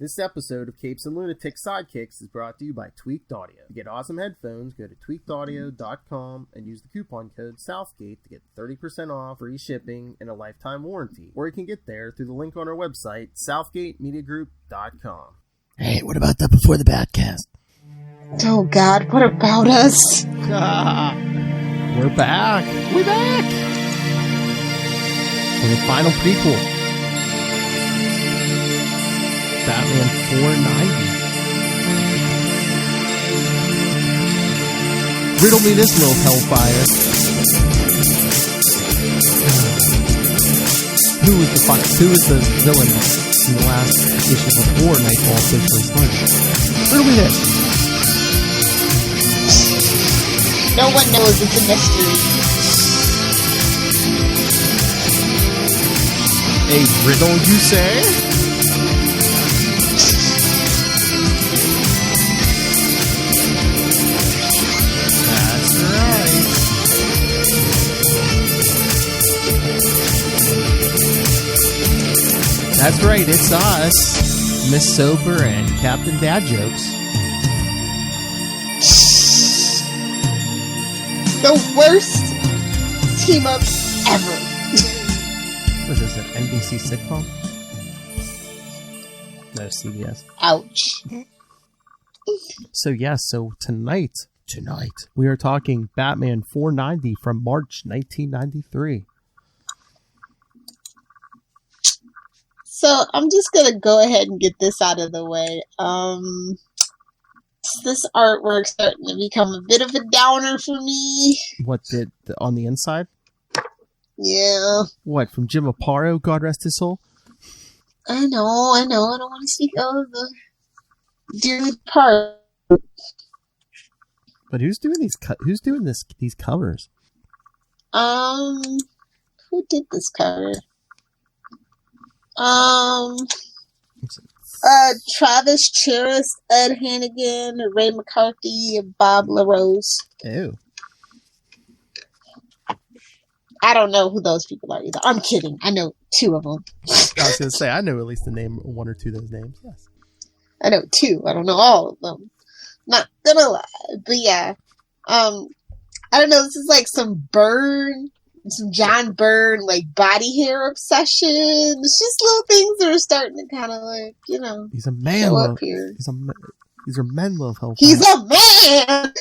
This episode of Capes and Lunatic Sidekicks is brought to you by Tweaked Audio. To get awesome headphones, go to tweakedaudio.com and use the coupon code Southgate to get 30% off, free shipping, and a lifetime warranty. Or you can get there through the link on our website, southgatemediagroup.com. Hey, what about that before the Batcast? Oh God, what about us? We're back. We're back. For the final prequel. Batman 490. Riddle me this, little hellfire. Who was the villain in the last issue before Knightfall officially started? Riddle me this. No one knows. It's a mystery. A riddle, you say? That's right, it's us, Miss Sober and Captain Dad Jokes. The worst team up ever. What is this, an NBC sitcom? No, CBS. Ouch. So tonight, we are talking Batman 490 from March 1993. So I'm just going to go ahead and get this out of the way. This artwork's starting to become a bit of a downer for me. What, on the inside? Yeah. What, from Jim Aparo, God rest his soul? I know. I don't want to speak of the dearly part. But who's doing these covers? Who did this cover? Travis Cheris, Ed Hannigan, Ray McCarthy, and Bob LaRose. Ew. I don't know who those people are either. I'm kidding. I know two of them. I was going to say, I know at least the name, one or two of those names, yes. I know two. I don't know all of them. Not gonna lie. But yeah. I don't know, this is like some John Byrne, like, body hair obsession. It's just little things that are starting to kind of, like, you know, he's a man show love. up here. These are men love hellfire. He's a man!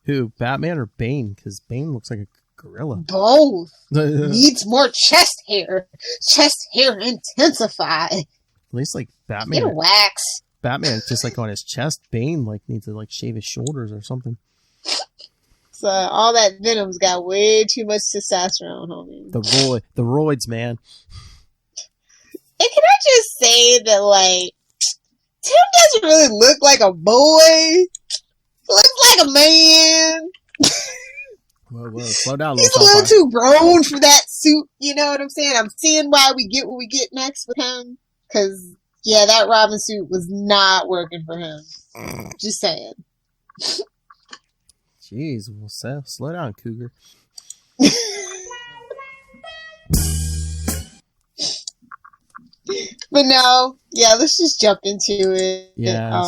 Who, Batman or Bane? Because Bane looks like a gorilla. Both. Needs more chest hair. Chest hair intensify. At least, like, Batman. Get a wax. Batman just, like, on his chest. Bane, like, needs to, like, shave his shoulders or something. So all that Venom's got way too much testosterone, homie. The roids, man. And can I just say that, like, Tim doesn't really look like a boy. He looks like a man. Whoa, slow down. He's a little too grown for that suit, you know what I'm saying? I'm seeing why we get what we get next with him. Because, yeah, that Robin suit was not working for him. Just saying. Jeez, well, slow down, Cougar. But no, yeah, let's just jump into it. Yes.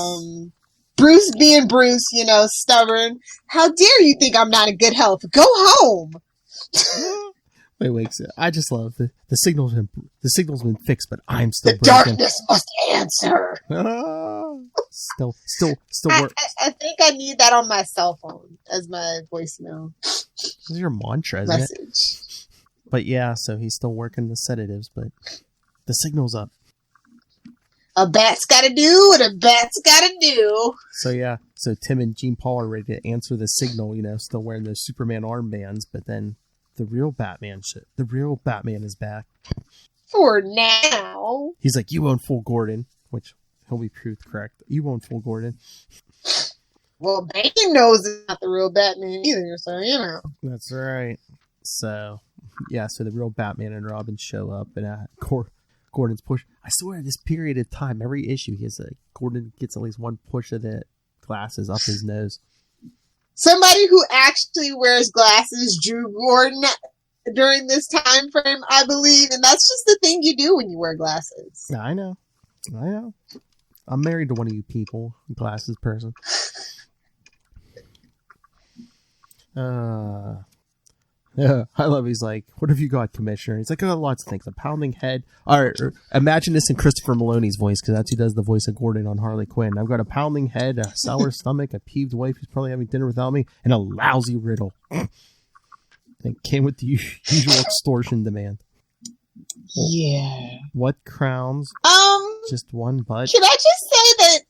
Bruce being Bruce, you know, stubborn. How dare you think I'm not in good health? Go home. Wait. I just love the signal's been fixed, but I'm still the broken. Darkness must answer. Still work. I think I need that on my cell phone as my voicemail. This is your mantra, isn't message. It? But yeah, so he's still working the sedatives, but the signal's up. A bat's gotta do what a bat's gotta do. So yeah, so Tim and Jean Paul are ready to answer the signal, you know, still wearing those Superman armbands, but then the real Batman is back. For now. He's like, you won't fool Gordon, which he'll be proved correct. You won't fool Gordon. Well, Bane knows it's not the real Batman either, so you know. That's right. So, yeah, so the real Batman and Robin show up, and Gordon's push. I swear, this period of time, every issue, Gordon gets at least one push of the glasses up his nose. Somebody who actually wears glasses drew Gordon during this time frame, I believe, and that's just the thing you do when you wear glasses. I know. I know. I'm married to one of you people, glasses person. Yeah, I love. He's like, "What have you got, Commissioner?" He's like, "I got lots of things. A pounding head." All right, imagine this in Christopher Maloney's voice, because that's who does the voice of Gordon on Harley Quinn. I've got a pounding head, a sour stomach, a peeved wife who's probably having dinner without me, and a lousy riddle. It came with the usual extortion demand. Yeah. What crowns? Just one butt. Should I just say that?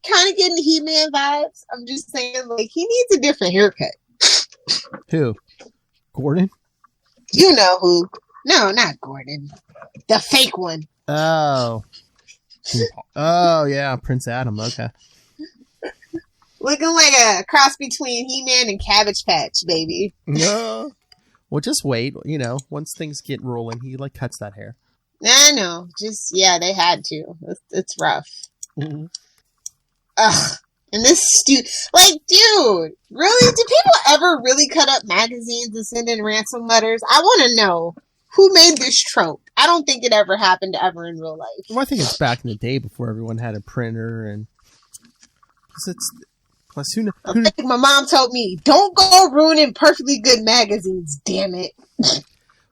Kind of getting He-Man vibes. I'm just saying, like, he needs a different haircut. Who? Gordon? You know who? No, not Gordon. The fake one. Oh. Oh, yeah, Prince Adam. Okay. Looking like a cross between He-Man and Cabbage Patch, baby. No. Well, just wait. You know, once things get rolling, he like cuts that hair. I know. Just, yeah, they had to. It's rough. Mm-hmm. Ugh. And this like, dude, really? Do people ever really cut up magazines and send in ransom letters? I want to know who made this trope. I don't think it ever happened ever in real life. Well, I think it's back in the day before everyone had a printer, and plus I think my mom told me, don't go ruining perfectly good magazines, damn it.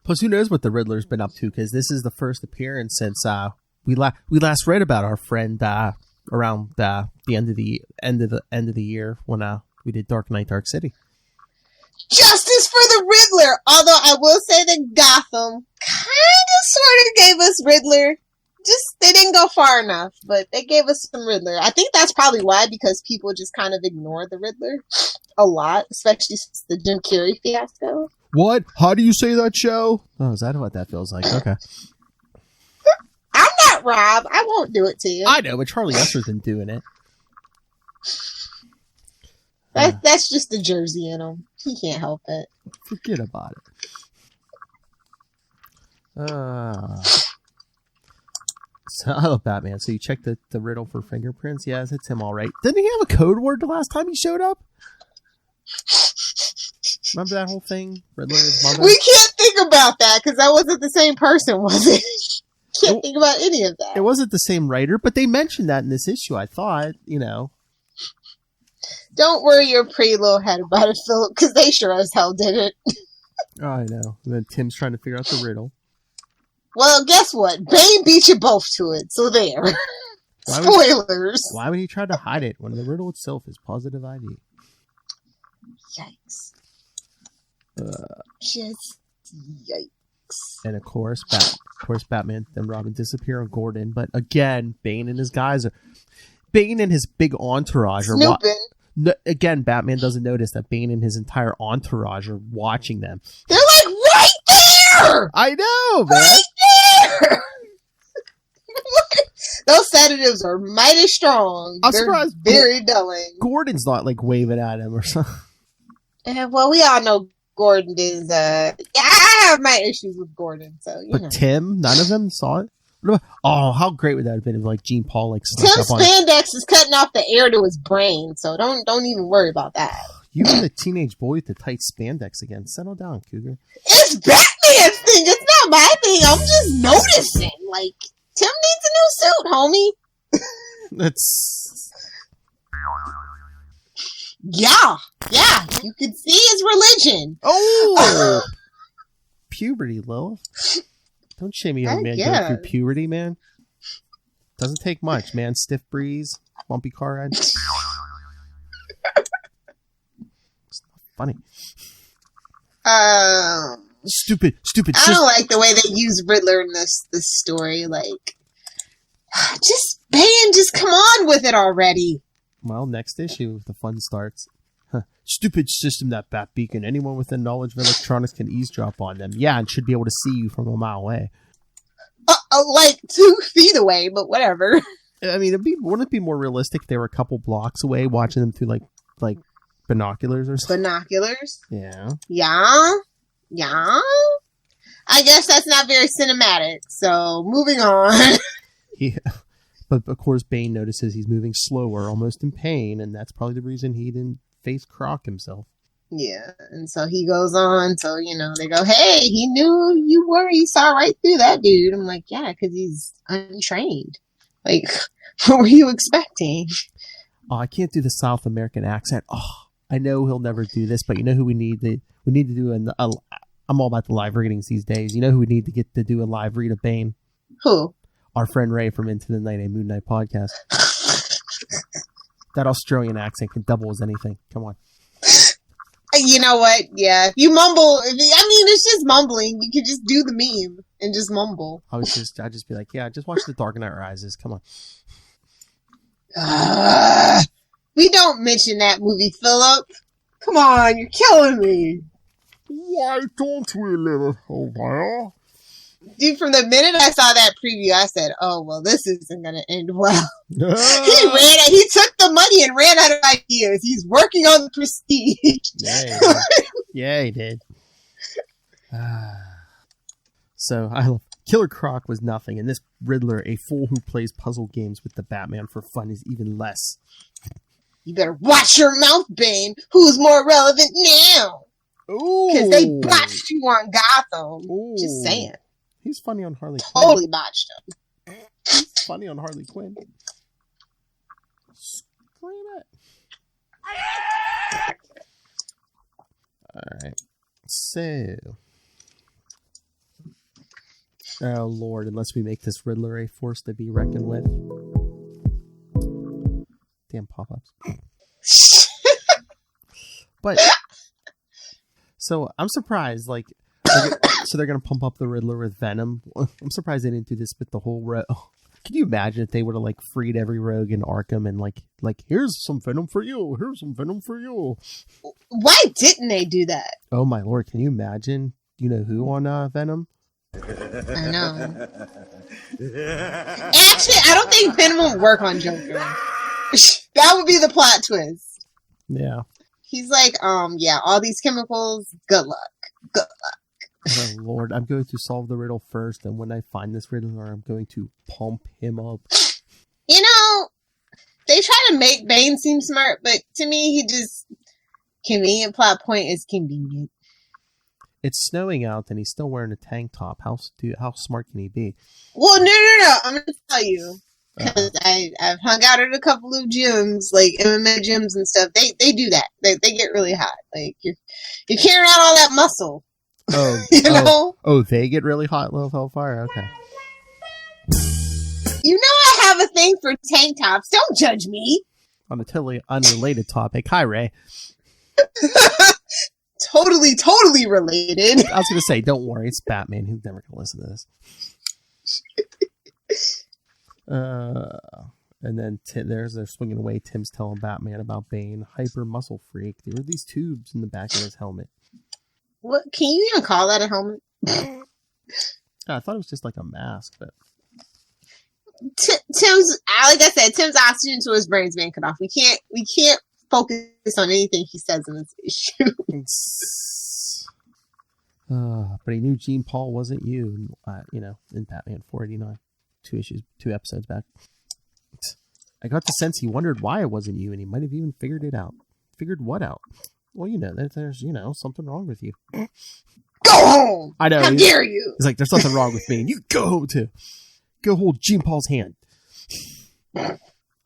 Plus, who knows what the Riddler's been up to? Because this is the first appearance since we last read about our friend around the end of the year when we did Dark Knight, Dark City. Justice for the Riddler. Although I will say that Gotham kind of sort of gave us Riddler. Just they didn't go far enough, but they gave us some Riddler. I think that's probably why, because people just kind of ignore the Riddler a lot, especially since the Jim Carrey fiasco. What? How do you say that, show? Oh, is that what that feels like? Okay. I'm not Rob. I won't do it to you. I know, but Charlie Uster's been doing it. That's just the Jersey in him. He can't help it. Forget about it. So, I love Batman. So you checked the riddle for fingerprints? Yes, it's him all right. Didn't he have a code word the last time he showed up? Remember that whole thing? Riddler is mother? We can't think about that because that wasn't the same person, was it? Can't think about any of that. It wasn't the same writer, but they mentioned that in this issue, I thought, you know. Don't worry your pretty little head about it, Philip, because they sure as hell didn't. Oh, I know. And then Tim's trying to figure out the riddle. Well, guess what? Bane beat you both to it, so there. Spoilers. Why would he try to hide it when the riddle itself is positive ID? Yikes. Just yikes. And of course, Batman and Robin disappear on Gordon. But again, Bane and his big entourage are again, Batman doesn't notice that Bane and his entire entourage are watching them. They're like right there! I know, man. Right there! Those sedatives are mighty strong. I'm They're surprised very dulling. Gordon's not like waving at him or something. Well, we all know Gordon is, I have my issues with Gordon, so, you know. But Tim, none of them saw it? Oh, how great would that have been if, like, Gene Paul, like, Tim's spandex is cutting off the air to his brain, so don't even worry about that. You and the teenage boy with the tight spandex again. Settle down, Cougar. It's Batman's thing. It's not my thing. I'm just noticing. Like, Tim needs a new suit, homie. That's... Yeah. You can see his religion. Oh! Puberty, Lilith. Don't shame a young man going through puberty, man. Doesn't take much, man. Stiff breeze, bumpy car ride. It's not funny. Stupid. I don't like the way they use Riddler in this story. Like, just come on with it already. Well, next issue, the fun starts. Stupid system, that bat beacon. Anyone with a knowledge of electronics can eavesdrop on them. Yeah, and should be able to see you from a mile away. Like 2 feet away, but whatever. I mean, wouldn't it be more realistic if they were a couple blocks away, watching them through like binoculars or something? Binoculars? Yeah. Yeah. I guess that's not very cinematic. So moving on. Yeah. But of course, Bane notices he's moving slower, almost in pain, and that's probably the reason he didn't face Croc himself. Yeah, and so he goes on. So, they go, hey, he knew you were. He saw right through that dude. I'm like, yeah, because he's untrained. Like, what were you expecting? Oh, I can't do the South American accent. Oh, I know he'll never do this, but you know who we need to do I'm all about the live readings these days. You know who we need to get to do a live read of Bane? Who? Our friend Ray from Into the Night, a Moon Knight podcast. That Australian accent can double as anything. Come on. You know what? Yeah. You mumble. It's just mumbling. You can just do the meme and just mumble. I'd just be like, yeah, just watch The Dark Knight Rises. Come on. We don't mention that movie, Philip. Come on, you're killing me. Why don't we live over? Dude, from the minute I saw that preview, I said, oh, well, this isn't going to end well. He took the money and ran out of ideas. He's working on the Prestige. Yeah, he did. So, Killer Croc was nothing, and this Riddler, a fool who plays puzzle games with the Batman for fun, is even less. You better watch your mouth, Bane. Who's more relevant now? Because they botched you on Gotham. Ooh. Just saying. He's funny on Harley Quinn. Totally botched him. He's funny on Harley Quinn. Scream it. Alright. So. Oh, Lord. Unless we make this Riddler a force to be reckoned with. Damn pop-ups. But. So, I'm surprised, like. So they're going to pump up the Riddler with Venom. I'm surprised they didn't do this with the whole rogue. Can you imagine if they would have like freed every rogue in Arkham and like here's some Venom for you. Here's some Venom for you. Why didn't they do that? Oh my Lord. Can you imagine? You know who on Venom? I know. Actually, I don't think Venom would work on Joker. That would be the plot twist. Yeah. He's like, yeah, all these chemicals, good luck. Good luck. Oh, Lord, I'm going to solve the riddle first, and when I find this Riddler, I'm going to pump him up. You know, they try to make Bane seem smart, but to me, he just... Convenient plot point is convenient. It's snowing out, and he's still wearing a tank top. How smart can he be? Well, no. I'm going to tell you. Because I've hung out at a couple of gyms, like MMA gyms and stuff. They do that. They get really hot. Like, you're carrying out all that muscle. Oh, you know? Oh, they get really hot, little hellfire? Okay. You know I have a thing for tank tops. Don't judge me. On a totally unrelated topic. Hi, Ray. Totally related. I was going to say, don't worry. It's Batman. He's never going to listen to this. And then they're swinging away. Tim's telling Batman about Bane. Hyper muscle freak. There were these tubes in the back of his helmet. What? Can you even call that a helmet? I thought it was just like a mask, but Tim's, like I said, Tim's oxygen to his brain's being cut off. We can't focus on anything he says in this issue. But he knew Jean Paul wasn't you, in Batman 489, 2 episodes back. I got the sense he wondered why it wasn't you, and he might have even figured it out. Figured what out? Well, there's, something wrong with you. Go home! I know. How dare you? He's like, there's something wrong with me, and you go home too. Go hold Jean Paul's hand.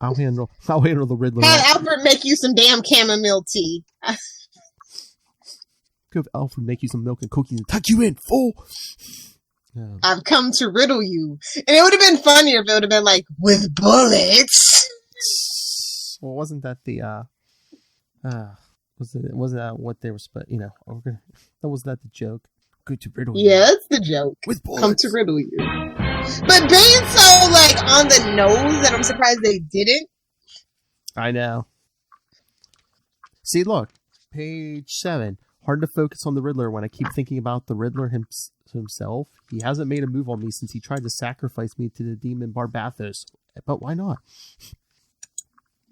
I'll handle the Riddler. Have Alfred make you some damn chamomile tea. Go have Alfred make you some milk and cookies and tuck you in, fool. I've come to riddle you. And it would have been funnier if it would have been like, with bullets. Well, wasn't that the, wasn't that what they were, was that the joke? Good to riddle you. Yeah, that's the joke. With bullets. Come to riddle you. But being so, on the nose that I'm surprised they didn't. I know. See, look. Page 7. Hard to focus on the Riddler when I keep thinking about the Riddler himself. He hasn't made a move on me since he tried to sacrifice me to the demon Barbathos. But why not?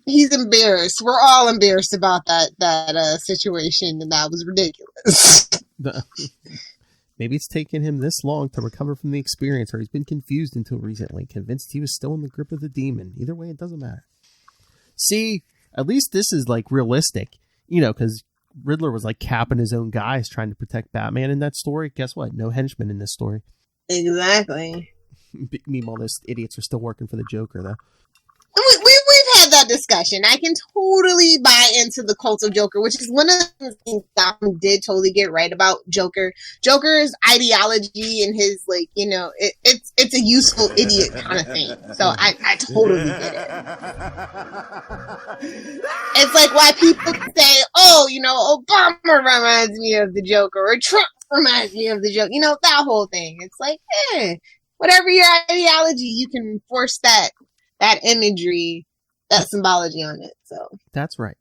He's embarrassed. We're all embarrassed about that situation, and that was ridiculous. Maybe it's taken him this long to recover from the experience, or he's been confused until recently, convinced he was still in the grip of the demon. Either way, it doesn't matter. See, at least this is realistic, because Riddler was like capping his own guys trying to protect Batman in that story. Guess what? No henchmen in this story. Exactly. Meanwhile, those idiots are still working for the Joker, though. We've had that discussion. I can totally buy into the cult of Joker, which is one of the things Gotham did totally get right about Joker. Joker's ideology and his, like, you know, it's a useful idiot kind of thing. So I totally get it. It's like why people say, oh, you know, Obama reminds me of the Joker, or Trump reminds me of the Joker. You know, that whole thing. It's like, whatever your ideology, you can force that imagery, that symbology on it. So that's right.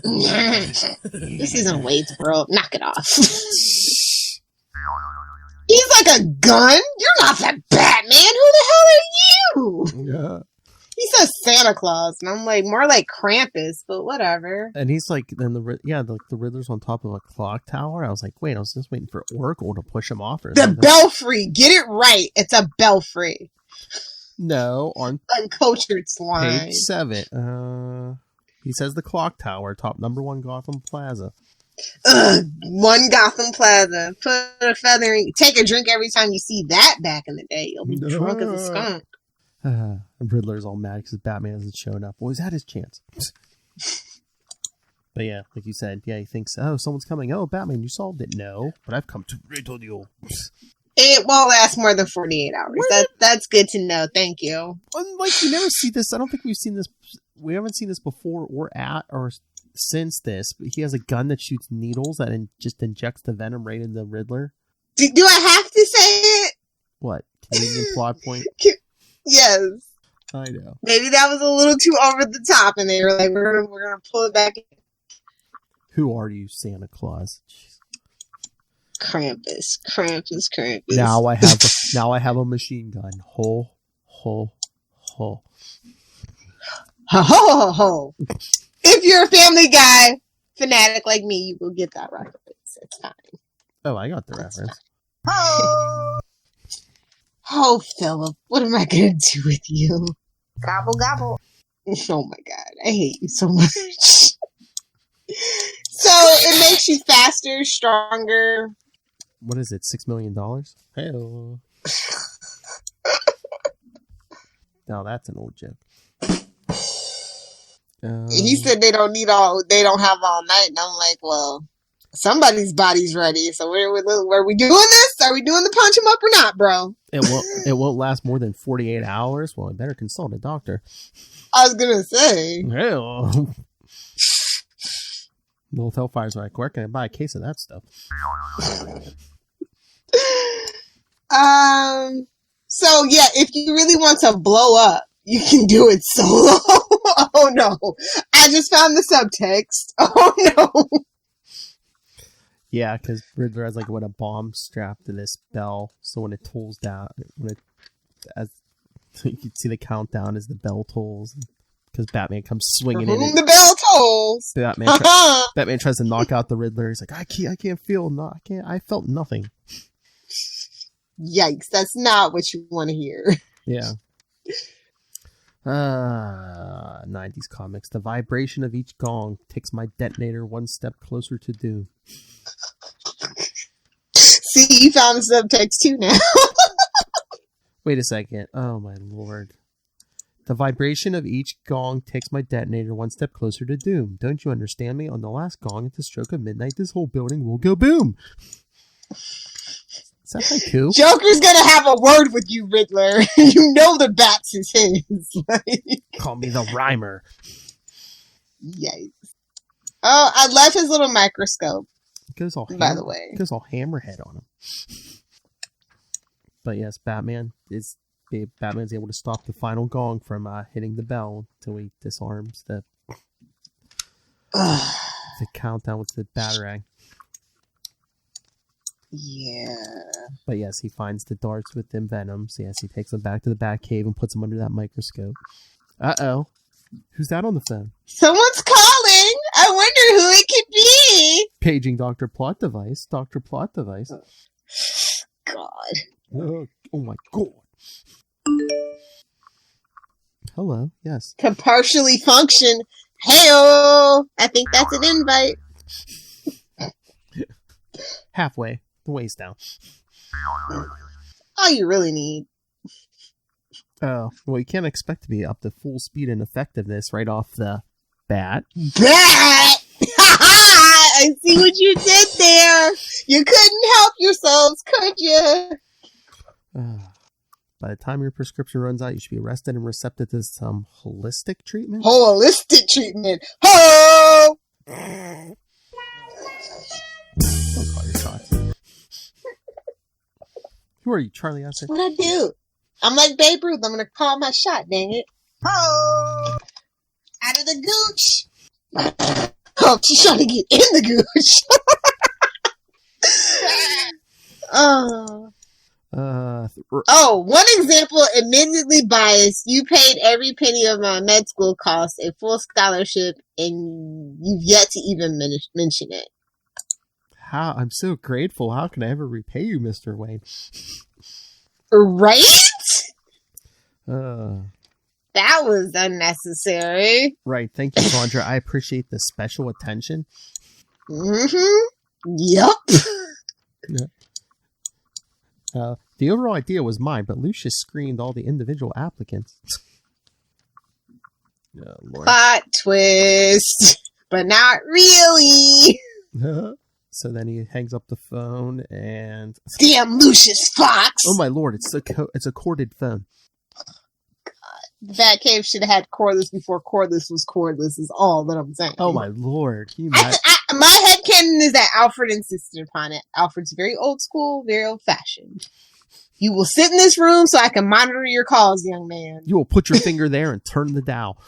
This isn't Wade's World. Knock it off. He's like a gun. You're not that Batman. Who the hell are you? Yeah. He says Santa Claus, and I'm like more like Krampus, but whatever. And he's like, then the Riddler's on top of a clock tower. I was like, wait, I was just waiting for Oracle to push him off. Or the something. Belfry, get it right. It's a belfry. No, on uncultured swine. Page 7. He says the clock tower, top number 1 Gotham Plaza. One Gotham Plaza. Put a feather in. Take a drink every time you see that back in the day. You'll be drunk as a skunk. Riddler's all mad because Batman hasn't shown up. Well, he's had his chance. But yeah, like you said, yeah, he thinks, oh, someone's coming. Oh, Batman, you solved it. No, but I've come to riddle you. It won't last more than 48 hours. That's good to know. Thank you. Like, you never see this. I don't think we've seen this. We haven't seen this before or since this. But he has a gun that shoots needles that just injects the venom right into Riddler. Do I have to say it? What? Canadian plot point? Yes. I know. Maybe that was a little too over the top, and they were like, "We're gonna pull it back." Who are you, Santa Claus? Jeez. Krampus. Now I have a machine gun. Ho. Ho ho ho ho. If you're a Family Guy fanatic like me, you will get that reference. It's fine. Oh, I got the reference. Oh, Philip, what am I gonna do with you? Gobble gobble. Oh my god, I hate you so much. So it makes you faster, stronger. What is it? $6 million? Hey. Now that's an old joke. He said they don't have all night, and I'm like, well, somebody's body's ready. So are we doing this? Are we doing the punch him up or not, bro? It won't last more than 48 hours. Well, I better consult a doctor. I was gonna say. Hell. Little Hellfire's like, where can I buy a case of that stuff? So yeah, if you really want to blow up, you can do it solo. Oh no. I just found the subtext. Oh no. Yeah, because Riddler has a bomb strapped to this bell, so when it tolls down, as you can see the countdown as the bell tolls, because Batman comes swinging in. The bell tolls. Batman tries to knock out the Riddler. He's like, I can't feel. I felt nothing. Yikes! That's not what you want to hear. Yeah. 90s comics. The vibration of each gong takes my detonator one step closer to doom. See, you found the subtext too now. Wait a second. Oh my lord. The vibration of each gong takes my detonator one step closer to doom. Don't you understand me? On the last gong at the stroke of midnight, this whole building will go boom. Is that haiku? Joker's gonna have a word with you, Riddler. You know the bats is his. Call me the rhymer. Yikes. Oh, I love his little microscope. Goes all hammerhead on him. But yes, Batman's able to stop the final gong from hitting the bell until he disarms the countdown with the batarang. Yeah. But yes, he finds the darts with them venoms. Yes, he takes them back to the Batcave and puts them under that microscope. Uh-oh. Who's that on the phone? Someone's calling! I wonder who it could be! Paging Dr. Plot Device. Dr. Plot Device. God. Oh my god. Hello, yes. To partially function, Heyo! I think that's an invite. Halfway. The waist down. All you really need. Oh, well, you can't expect to be up to full speed and effectiveness right off the bat. Bat! I see what you did there. You couldn't help yourselves, could you? By the time your prescription runs out, you should be arrested and receptive to some holistic treatment. Holistic treatment. Ho! Don't call your shots. Who are you, Charlie Astor? What I do? I'm like Babe Ruth. I'm gonna call my shot. Dang it! Ho! Out of the gooch. Oh, she's trying to get in the gooch. One example, admittedly biased. You paid every penny of my med school costs, a full scholarship, and you've yet to even mention it. How? I'm so grateful. How can I ever repay you, Mr. Wayne? Right? That was unnecessary. Right. Thank you, Sandra. I appreciate the special attention. Mm-hmm. Yup. The overall idea was mine, but Lucius screened all the individual applicants. Oh, Lord. Plot twist. But not really. So then he hangs up the phone and... Damn Lucius Fox! Oh my Lord, it's a corded phone. The Batcave should have had cordless before cordless was cordless, is all that I'm saying. Oh my Lord. My headcanon is that Alfred insisted upon it. Alfred's very old school, very old fashioned. You will sit in this room so I can monitor your calls, young man. You will put your finger there and turn the dial.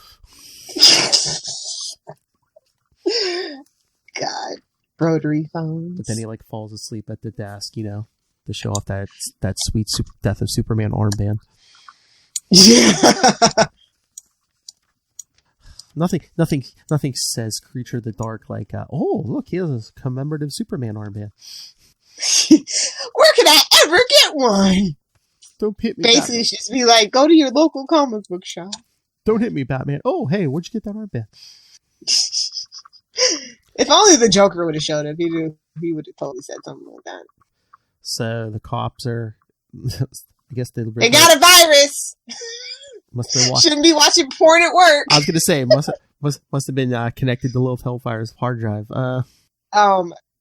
God. Rotary phones. But then he falls asleep at the desk, to show off that sweet Death of Superman armband. Yeah. Nothing says Creature of the Dark like, oh, look, he has a commemorative Superman armband. Where can I ever get one? Don't hit me, Basically, Batman. she just be like, go to your local comic book shop. Don't hit me, Batman. Oh, hey, where'd you get that armband? If only the Joker would have showed up, he would have totally said something like that. So the cops are... I guess they got a virus. Shouldn't be watching porn at work. I was gonna say must have been connected to Lilith Hellfire's hard drive.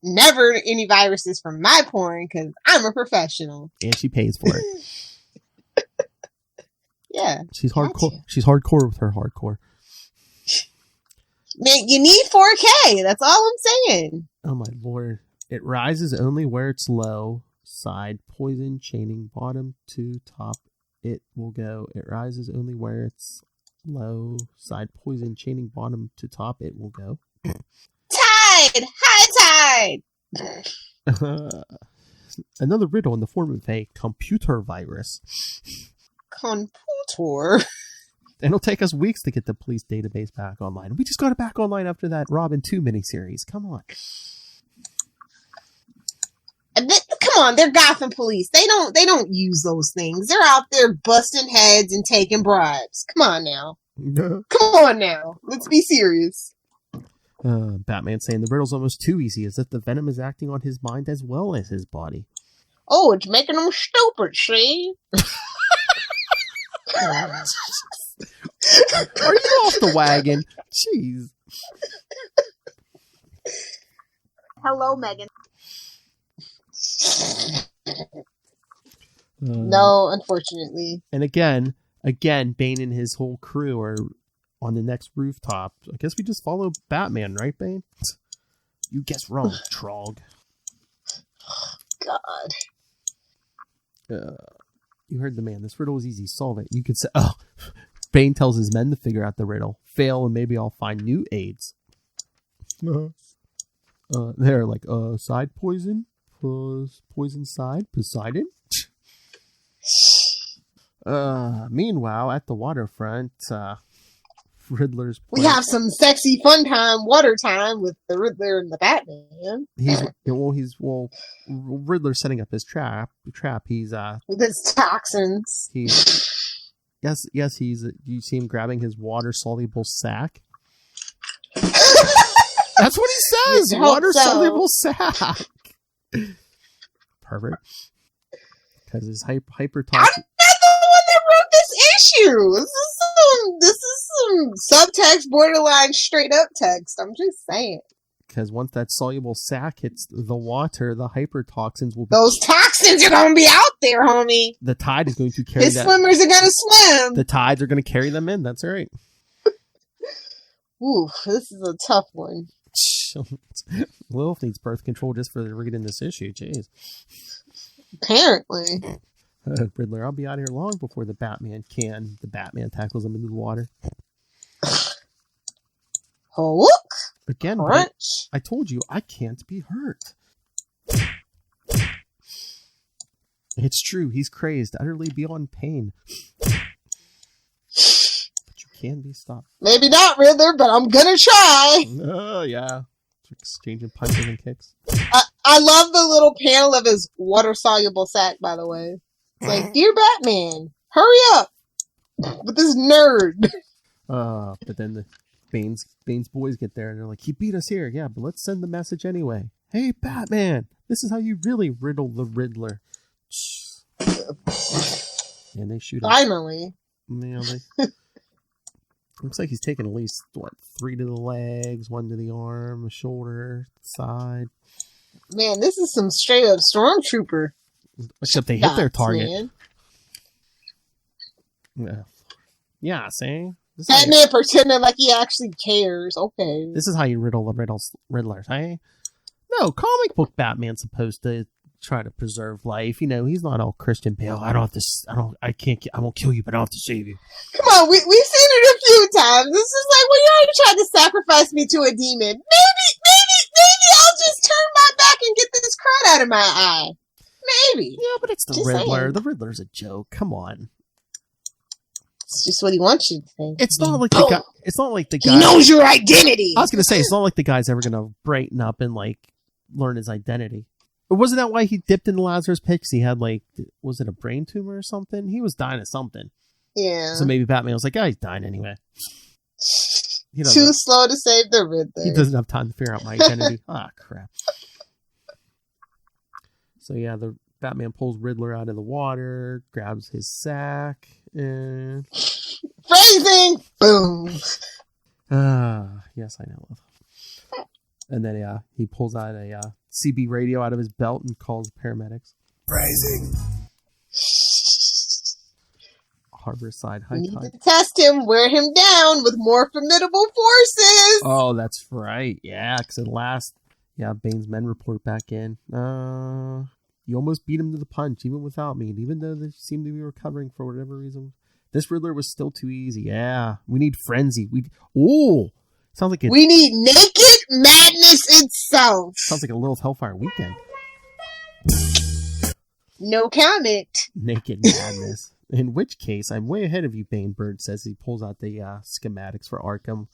Never any viruses from my porn because I'm a professional. And she pays for it. Yeah, she's hardcore. She's hardcore with her hardcore. Man, you need 4K. That's all I'm saying. Oh my Lord! It rises only where it's low. Side poison chaining, bottom to top it will go. It rises only where it's low. Side poison chaining, bottom to top it will go. Tide! High tide! Another riddle in the form of a computer virus. Computer? And it'll take us weeks to get the police database back online. We just got it back online after that Robin 2 miniseries. Come on. Come on, they're Gotham police. They don't use those things. They're out there busting heads and taking bribes. Come on now. Come on now. Let's be serious. Batman saying the riddle's almost too easy, as if the venom is acting on his mind as well as his body. Oh, it's making them stupid, see? Are you off the wagon? Jeez. Hello, Megan. No, unfortunately. And again, Bane and his whole crew are on the next rooftop. I guess we just follow Batman, right, Bane? You guess wrong, Trog. God. You heard the man. This riddle is easy. Solve it. You could say, Bane tells his men to figure out the riddle. Fail, and maybe I'll find new aids. They're like, side poison? Poison side? Poseidon? Meanwhile, at the waterfront, Riddler's we have some sexy fun time, water time with the Riddler and the Batman. Riddler's setting up his trap. He's with his toxins. You see him grabbing his water soluble sack. That's what he says. You'd hope Water-soluble sack. Pervert. Because his hyper I'm not the one that wrote this issue. This is some subtext, borderline straight up text. I'm just saying. Because once that soluble sack hits the water, the hypertoxins will be... Those toxins are going to be out there, homie. The tide is going to carry His swimmers are going to swim. The tides are going to carry them in. That's right. Ooh, this is a tough one. Lilith needs birth control just for reading this issue. Jeez. Apparently. Riddler, I'll be out here long before the Batman can. The Batman tackles him into the water. Oh, look. Again, I told you I can't be hurt. It's true. He's crazed, utterly beyond pain. But you can be stopped. Maybe not, Riddler, but I'm gonna try. Oh, yeah. Exchanging punches and kicks. I love the little panel of his water-soluble sack, by the way. It's like, dear Batman, hurry up with this nerd. But then the Bane's boys get there and they're like, he beat us here. Yeah, but let's send the message anyway. Hey, Batman, this is how you really riddle the Riddler. And they shoot him. Finally. Yeah, looks like he's taking at least, 3 to the legs, 1 to the arm, a shoulder, side. Man, this is some straight up stormtrooper. Except they hit their target. Man. Yeah, see? Batman pretending like he actually cares. Okay. This is how you riddle the Riddlers, hey? No, comic book Batman's supposed to try to preserve life. You know, he's not all Christian Bale. I won't kill you, but I don't have to save you. Come on, we've seen it a few times. This is like, well, you already tried to sacrifice me to a demon. Maybe I'll just turn my back and get this crud out of my eye. Maybe. Yeah, but it's the just Riddler. saying. The Riddler's a joke. Come on. It's just what he wants you to think. It's not like the guy. It's not like the guy. He knows your identity. I was gonna say it's not like the guy's ever gonna brighten up and like learn his identity. But wasn't that why he dipped in Lazarus Pit? 'Cause he had was it a brain tumor or something? He was dying of something. Yeah. So maybe Batman was like, "Oh, he's dying anyway." Too slow to save the Riddler. He doesn't have time to figure out my identity. Crap. So yeah, the Batman pulls Riddler out of the water, grabs his sack, and phrasing. Boom. Yes, I know. And then he pulls out a CB radio out of his belt and calls paramedics. Phrasing. Harborside High Need Tide. to test him, wear him down with more formidable forces. Oh, that's right. Yeah, because at last, Bane's men report back in. You almost beat him to the punch, even without me. And even though they seem to be recovering for whatever reason, this Riddler was still too easy. Yeah, we need frenzy. Sounds like we need naked madness itself. Sounds like a Lilith Hellfire weekend. No comment. Naked madness. In which case, I'm way ahead of you, Bane Bird says. He pulls out the schematics for Arkham.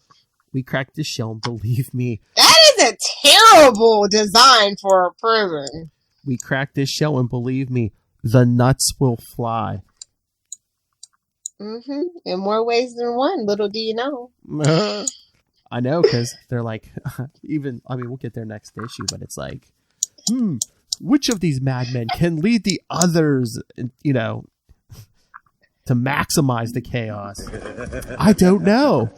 We cracked his shell, and believe me. That is a terrible design for a prison. We cracked his shell, and believe me, the nuts will fly. Mm-hmm. In more ways than one, little do you know. I know, because they're like, we'll get there next issue, but it's like, which of these madmen can lead the others, to maximize the chaos? I don't know.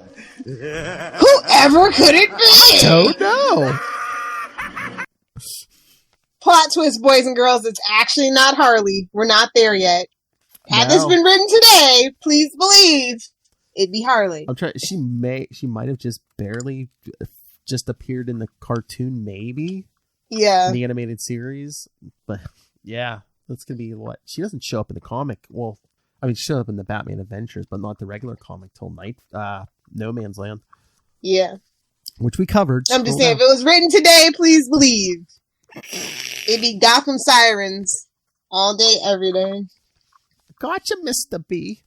Whoever could it be? Don't know. Plot twist, boys and girls, it's actually not Harley. We're not there yet. Had this been written today, please believe it'd be Harley. I'm trying. She might have just barely appeared in the cartoon, maybe. Yeah. In the animated series, but yeah, that's gonna be what she doesn't show up in the comic. Well, she showed up in the Batman Adventures, but not the regular comic till No Man's Land. Yeah. Which we covered. I'm just saying, if it was written today, please believe it'd be Gotham Sirens all day, every day. Gotcha, Mr. B.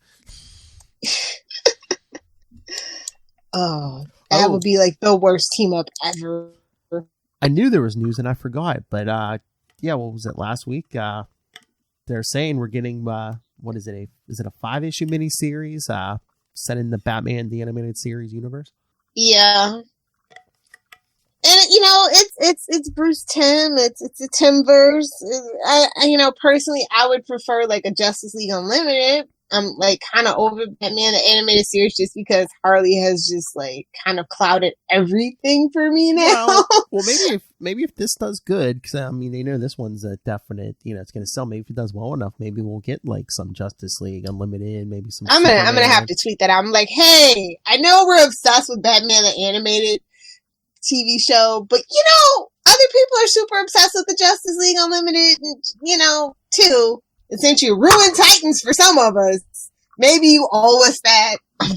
That would be like the worst team up ever. I knew there was news and I forgot, but what was it last week? They're saying we're getting what is it? Is it a 5-issue miniseries set in the Batman the Animated Series universe? Yeah. And it's Bruce Timm. It's a Timmverse. Personally, I would prefer like a Justice League Unlimited. I'm like kind of over Batman the animated series just because Harley has just like kind of clouded everything for me now. Well, maybe if this does good, because I mean they know this one's a definite, it's going to sell. Maybe if it does well enough, maybe we'll get like some Justice League Unlimited, maybe some. I'm gonna have to tweet that out. I'm like, hey, I know we're obsessed with Batman the animated TV show, but other people are super obsessed with the Justice League Unlimited, too. And since you ruined Titans for some of us, maybe you owe us that. I'm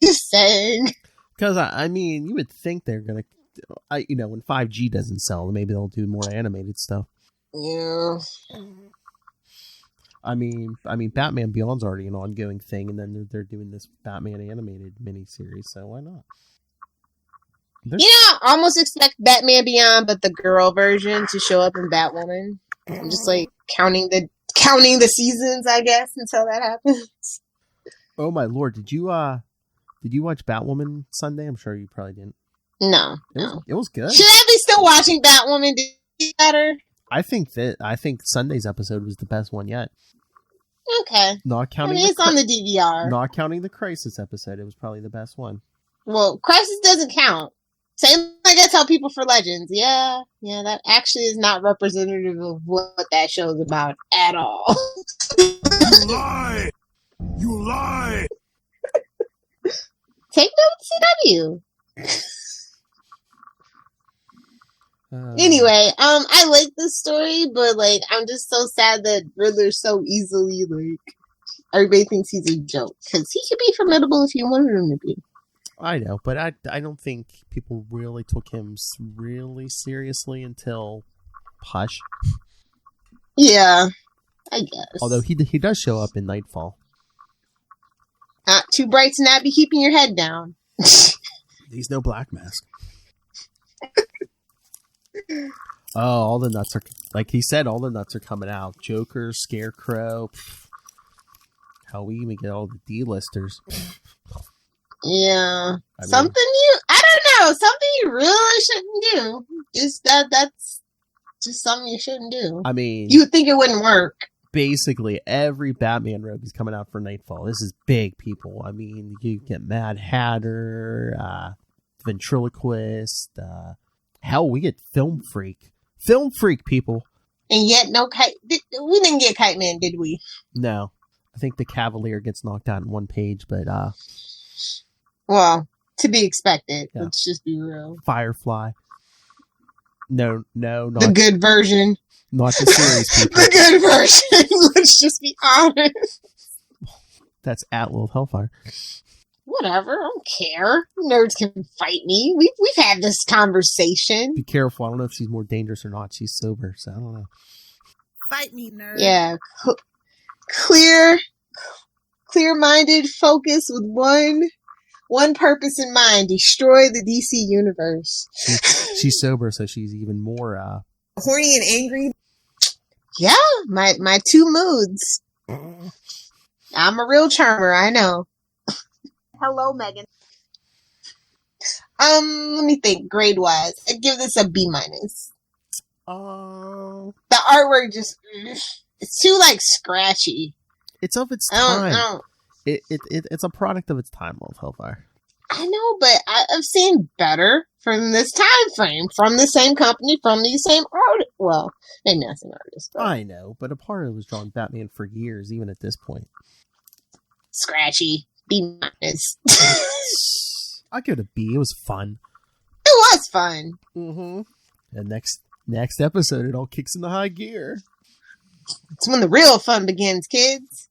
just saying. Because, I mean, you would think they're going to, when 5G doesn't sell, maybe they'll do more animated stuff. Yeah. I mean, Batman Beyond's already an ongoing thing, and then they're doing this Batman animated miniseries, so why not? I almost expect Batman Beyond, but the girl version to show up in Batwoman. I'm just like counting the seasons, I guess, until that happens. Oh my lord! Did you watch Batwoman Sunday? I'm sure you probably didn't. No, it was good. Should I be still watching Batwoman? Did it better? I think Sunday's episode was the best one yet. Okay, not counting. It's on the DVR. Not counting the Crisis episode, it was probably the best one. Well, Crisis doesn't count. Same like I tell people for Legends. Yeah, that actually is not representative of what that show's about at all. You lie! You lie! Take note, CW. Anyway, I like this story, but like I'm just so sad that Riddler's so easily like everybody thinks he's a joke because he could be formidable if you wanted him to be. I know, but I don't think people really took him really seriously until Hush. Yeah, I guess. Although he does show up in Knightfall. Not too bright to not be keeping your head down. He's no Black Mask. Oh, all the nuts are, like he said, all the nuts are coming out. Joker, Scarecrow. Hell, we even get all the D-listers. Yeah. I don't know, something you really shouldn't do. Just that's just something you shouldn't do. I mean, you would think it wouldn't work. Basically, every Batman rogue is coming out for Knightfall. This is big, people. I mean, you get Mad Hatter, Ventriloquist, hell, we get Film Freak. Film Freak, people. And yet, no Kite. We didn't get Kite Man, did we? No. I think the Cavalier gets knocked out in one page, but well, to be expected. Yeah. Let's just be real. Firefly. No, not the good version. Not the series people. The good version. Let's just be honest. That's at Lilith Hellfire. Whatever, I don't care. Nerds can fight me. We've had this conversation. Be careful. I don't know if she's more dangerous or not. She's sober, so I don't know. Fight me, nerd. Yeah, clear-minded focus with one purpose in mind: destroy the DC universe. She's sober, so she's even more horny and angry. Yeah, my two moods. I'm a real charmer, I know. Hello, Megan. Let me think. Grade wise, I'd give this a B-. Oh. The artwork just it's too like scratchy. It's of its time. I don't. It's a product of its time, Lilith Hellfire. I know, but I've seen better from this time frame, from the same company, from the same art. Well, maybe not the same artist. But I know, but a part of it was drawing Batman for years, even at this point. Scratchy. B-. I go to B. It was fun. It was fun. Mm-hmm. And next episode, it all kicks into high gear. It's when the real fun begins, kids.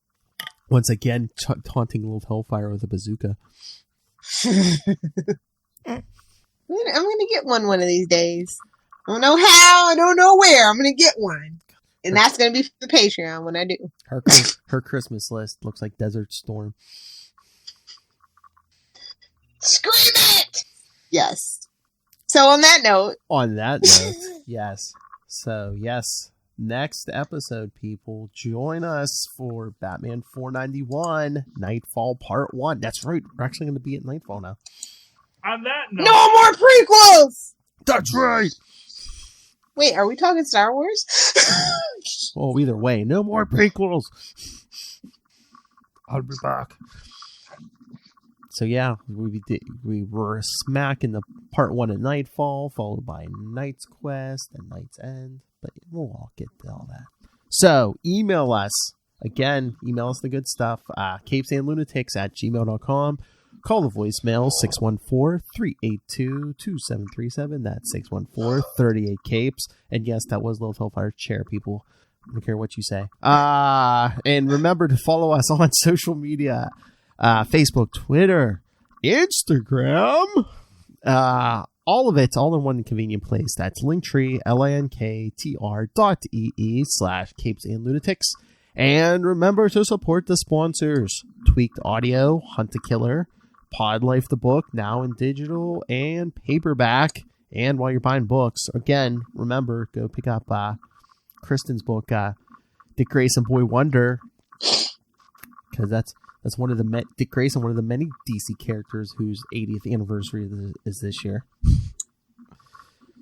Once again, taunting Lilith Hellfire with a bazooka. I'm gonna get one of these days. I don't know how. I don't know where. I'm gonna get one, and that's gonna be for the Patreon when I do. Her Christmas list looks like Desert Storm. Scream it! Yes. So on that note, yes. So yes, next episode, people, join us for Batman 491 Knightfall Part 1. That's right. We're actually going to be at Knightfall now. On that note, no more prequels! That's right. Wait, are we talking Star Wars? Well, either way, no more prequels. I'll be back. So yeah, we were smack in the part 1 of Knightfall, followed by Knight's Quest and Knight's End. But we'll all get to all that. So email us. Again, email us the good stuff. capesandlunatics@gmail.com. Call the voicemail 614-382-2737. That's 614-38-CAPES. And yes, that was Lilith Hellfire's chair, people. I don't care what you say. And remember to follow us on social media. Facebook, Twitter, Instagram. All of it's all in one convenient place. That's Linktree, linktr.ee/capesandlunatics. And remember to support the sponsors. Tweaked Audio, Hunt the Killer, Pod Life the book, now in digital and paperback. And while you're buying books, again, remember, go pick up Kristen's book, Dick Grayson Boy Wonder. Because that's one of the Dick Grayson, one of the many DC characters whose 80th anniversary is this year.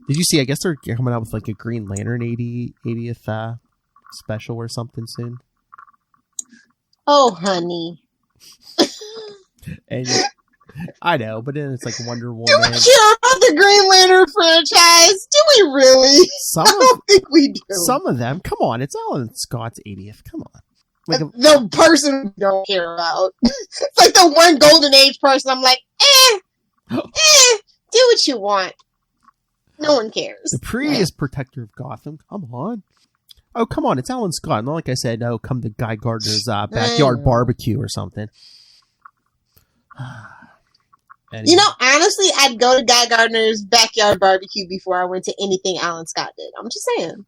Did you see? I guess they're coming out with like a Green Lantern 80th special or something soon. Oh, honey. And I know, but then it's like Wonder Woman. Do we care about the Green Lantern franchise? Do we really? I don't think we do. Some of them. Come on, it's Alan Scott's 80th. Come on. Like the person we don't care about. It's like the one Golden Age person. I'm like, do what you want. No one cares. The previous protector of Gotham. Come on. Oh, come on. It's Alan Scott. Not like I said, oh, come to Guy Gardner's backyard barbecue or something. Anyway. You know, honestly, I'd go to Guy Gardner's backyard barbecue before I went to anything Alan Scott did. I'm just saying.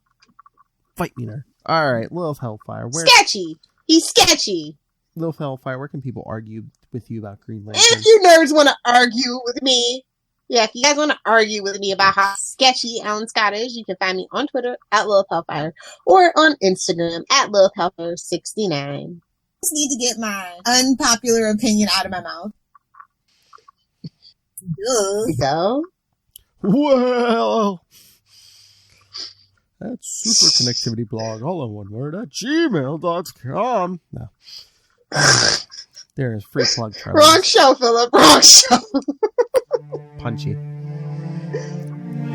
Fight me there. All right, Lilith Hellfire. Sketchy. He's sketchy. Lilith Hellfire, where can people argue with you about Green Lantern? And if you nerds want to argue with me, if you guys want to argue with me about how sketchy Alan Scott is, you can find me on Twitter @Lilith Hellfire or on Instagram @Lilith Hellfire69. Just need to get my unpopular opinion out of my mouth. There you go. Well, that's Super Connectivity Blog, all in one word, @gmail.com. No. There's free plug. Wrong show, Philip. Wrong show. Punchy.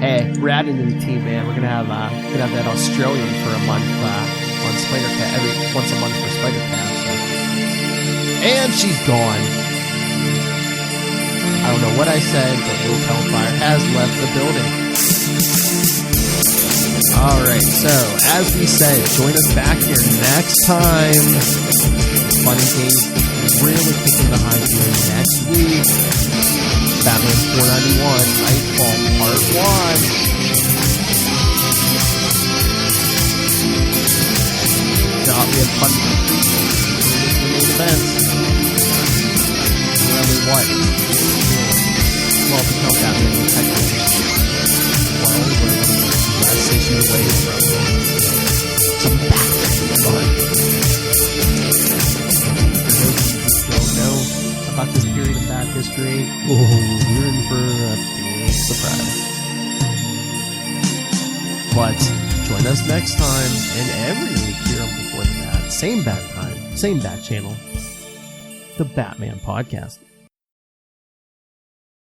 Hey, we're adding to the team, man. We're gonna have that Australian for a month on Spider-Cat, once a month for Spider-Cat. So. And she's gone. I don't know what I said, but Lilith Hellfire has left the building. Alright, so, as we said, join us back here next time. Fun and games really kicking behind here next week. Batman 491, Knightfall Part 1. We have fun main events. Remember what? Well, become Batman Detective. Well, we're less issue away from some Batman fun. For those of you who don't know about this period of Bat history, you're in for a big surprise. But join us next time and every week here before the Bat. Same Bat time, same Bat channel. The Batman Podcast.